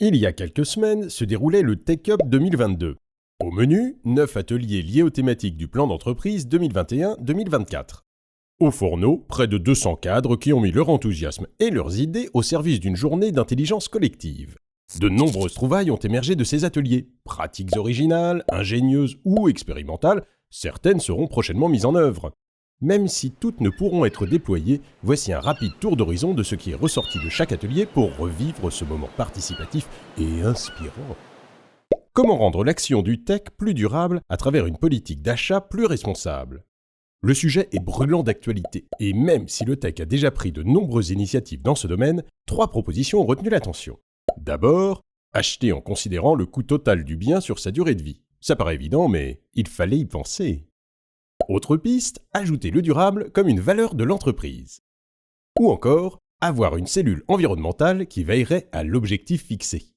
Il y a quelques semaines se déroulait le Tech Up 2022. Au menu, 9 ateliers liés aux thématiques du plan d'entreprise 2021-2024. Au fourneau, près de 200 cadres qui ont mis leur enthousiasme et leurs idées au service d'une journée d'intelligence collective. De nombreuses trouvailles ont émergé de ces ateliers. Pratiques originales, ingénieuses ou expérimentales, certaines seront prochainement mises en œuvre. Même si toutes ne pourront être déployées, voici un rapide tour d'horizon de ce qui est ressorti de chaque atelier pour revivre ce moment participatif et inspirant. Comment rendre l'action du tech plus durable à travers une politique d'achat plus responsable ? Le sujet est brûlant d'actualité, et même si le tech a déjà pris de nombreuses initiatives dans ce domaine, 3 propositions ont retenu l'attention. D'abord, acheter en considérant le coût total du bien sur sa durée de vie. Ça paraît évident, mais il fallait y penser. Autre piste, ajouter le durable comme une valeur de l'entreprise. Ou encore, avoir une cellule environnementale qui veillerait à l'objectif fixé.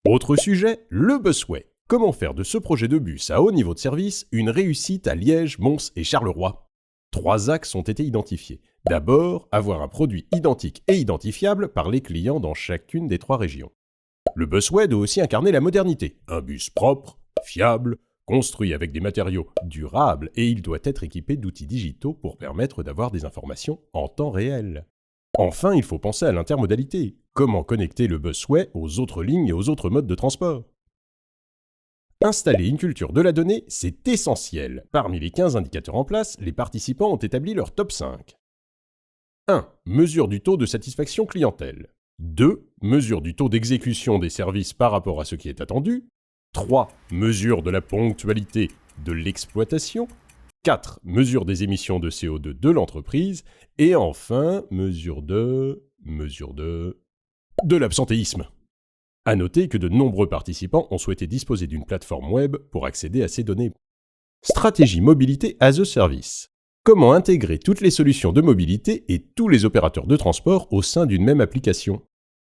Autre sujet, le busway. Comment faire de ce projet de bus à haut niveau de service une réussite à Liège, Mons et Charleroi ? 3 axes ont été identifiés. D'abord, avoir un produit identique et identifiable par les clients dans chacune des 3 régions. Le busway doit aussi incarner la modernité. Un bus propre, fiable, construit avec des matériaux durables et il doit être équipé d'outils digitaux pour permettre d'avoir des informations en temps réel. Enfin, il faut penser à l'intermodalité. Comment connecter le busway aux autres lignes et aux autres modes de transport ? Installer une culture de la donnée, c'est essentiel. Parmi les 15 indicateurs en place, les participants ont établi leur top 5. 1. Mesure du taux de satisfaction clientèle. 2. Mesure du taux d'exécution des services par rapport à ce qui est attendu. 3. Mesure de la ponctualité de l'exploitation. 4. Mesure des émissions de CO2 de l'entreprise. Et enfin, mesure de l'absentéisme. À noter que de nombreux participants ont souhaité disposer d'une plateforme web pour accéder à ces données. Stratégie mobilité as a service. Comment intégrer toutes les solutions de mobilité et tous les opérateurs de transport au sein d'une même application ?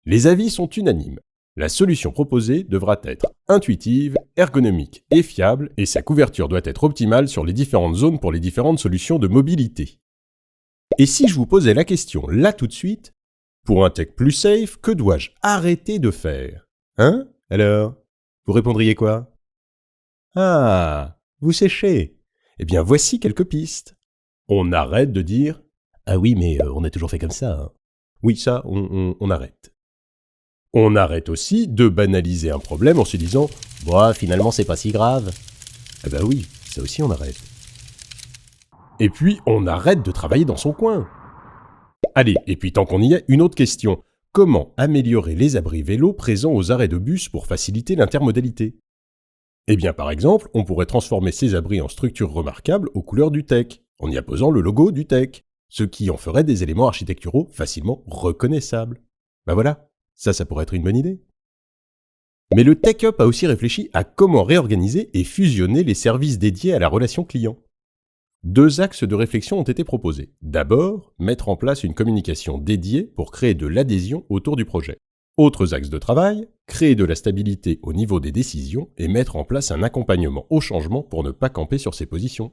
Les avis sont unanimes. La solution proposée devra être intuitive, ergonomique et fiable, et sa couverture doit être optimale sur les différentes zones pour les différentes solutions de mobilité. Et si je vous posais la question là tout de suite, pour un tech plus safe, que dois-je arrêter de faire ? Hein ? Alors ? Vous répondriez quoi ? Ah, vous séchez. Eh bien, voici quelques pistes. On arrête de dire « Ah oui, mais on a toujours fait comme ça. Hein. » Oui, ça, on arrête. On arrête aussi de banaliser un problème en se disant « Bah, finalement, c'est pas si grave. » Ah bah oui, ça aussi on arrête. Et puis, on arrête de travailler dans son coin. Allez, et puis tant qu'on y est, une autre question. Comment améliorer les abris vélos présents aux arrêts de bus pour faciliter l'intermodalité ? Eh bien, par exemple, on pourrait transformer ces abris en structures remarquables aux couleurs du tech, en y apposant le logo du tech, ce qui en ferait des éléments architecturaux facilement reconnaissables. Ben voilà, ça pourrait être une bonne idée. Mais le Tech Up a aussi réfléchi à comment réorganiser et fusionner les services dédiés à la relation client. 2 axes de réflexion ont été proposés. D'abord, mettre en place une communication dédiée pour créer de l'adhésion autour du projet. Autres axes de travail, créer de la stabilité au niveau des décisions et mettre en place un accompagnement au changement pour ne pas camper sur ses positions.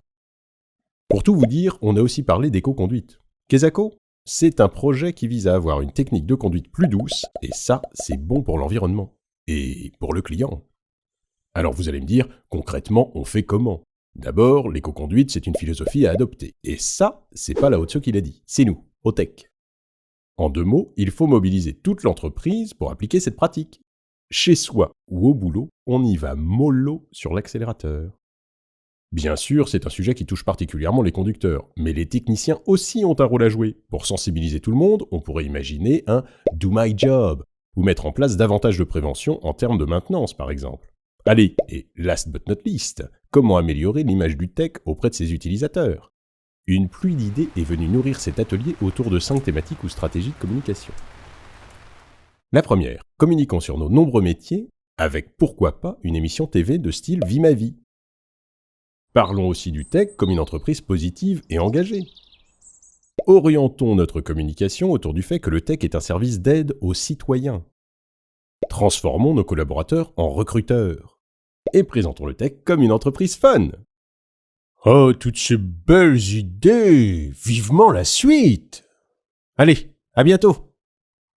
Pour tout vous dire, on a aussi parlé d'éco-conduite. Kesako, c'est un projet qui vise à avoir une technique de conduite plus douce, et ça, c'est bon pour l'environnement. Et pour le client. Alors vous allez me dire, concrètement, on fait comment ? D'abord, l'éco-conduite, c'est une philosophie à adopter. Et ça, c'est pas la Haute-Seo qui l'a dit, c'est nous, au tech. En 2 mots, il faut mobiliser toute l'entreprise pour appliquer cette pratique. Chez soi ou au boulot, on y va mollo sur l'accélérateur. Bien sûr, c'est un sujet qui touche particulièrement les conducteurs, mais les techniciens aussi ont un rôle à jouer. Pour sensibiliser tout le monde, on pourrait imaginer un « do my job » ou mettre en place davantage de prévention en termes de maintenance, par exemple. Allez, et last but not least, comment améliorer l'image du tech auprès de ses utilisateurs ? Une pluie d'idées est venue nourrir cet atelier autour de 5 thématiques ou stratégies de communication. La première, communiquons sur nos nombreux métiers avec pourquoi pas une émission TV de style Vie ma vie. Parlons aussi du tech comme une entreprise positive et engagée. Orientons notre communication autour du fait que le tech est un service d'aide aux citoyens. Transformons nos collaborateurs en recruteurs. Et présentons le tech comme une entreprise fun. Oh, toutes ces belles idées! Vivement la suite! Allez, à bientôt!